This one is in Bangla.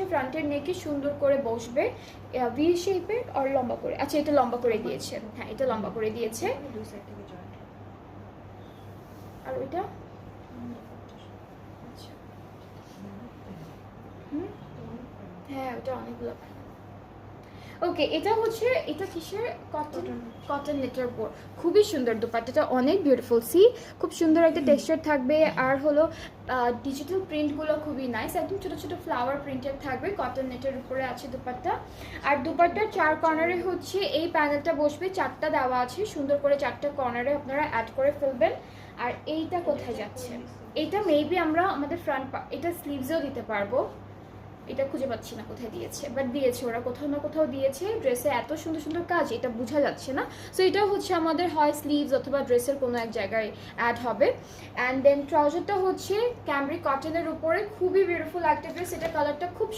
ফ্রন্টের নেকে সুন্দর করে বসবে ভি শেপের আর লম্বা করে। আচ্ছা এটা লম্বা করে দিয়েছে, হ্যাঁ এটা লম্বা করে দিয়েছে। আর ওইটা আচ্ছা হ্যাঁ ওটা অনেকগুলো। ওকে এটা হচ্ছে এটা কিসের কটন নেটের উপর খুবই সুন্দর দোপাট্টাটা অনেক বিউটিফুল সি খুব সুন্দর একটা টেক্সচার থাকবে। আর হলো ডিজিটাল প্রিন্টগুলো খুবই নাইস, একদম ছোটো ছোটো ফ্লাওয়ার প্রিন্টেড থাকবে, কটন নেটের উপরে আছে দোপাট্টা। আর দোপাট্টার 4 কর্নারে হচ্ছে এই প্যানেলটা বসবে, 4টা দেওয়া আছে, সুন্দর করে 4টা কর্নারে আপনারা অ্যাড করে ফেলবেন। আর এইটা কোথায় যাচ্ছে, এইটা মেবি আমরা আমাদের ফ্রন্ট এটা স্লিভসেও দিতে পারবো, এটা খুঁজে পাচ্ছি না কোথায় দিয়েছে, বাট দিয়েছে ওরা কোথাও না কোথাও দিয়েছে। ড্রেসে এত সুন্দর সুন্দর কাজ, এটা বোঝা যাচ্ছে না। সো এটাও হচ্ছে আমাদের হয় স্লিভস অথবা ড্রেসের কোনো এক জায়গায় অ্যাড হবে। অ্যান্ড দেন ট্রাউজারটা হচ্ছে ক্যামব্রিক কটনের উপরে খুবই বিউটিফুল একটা ড্রেস, এটা কালারটা খুব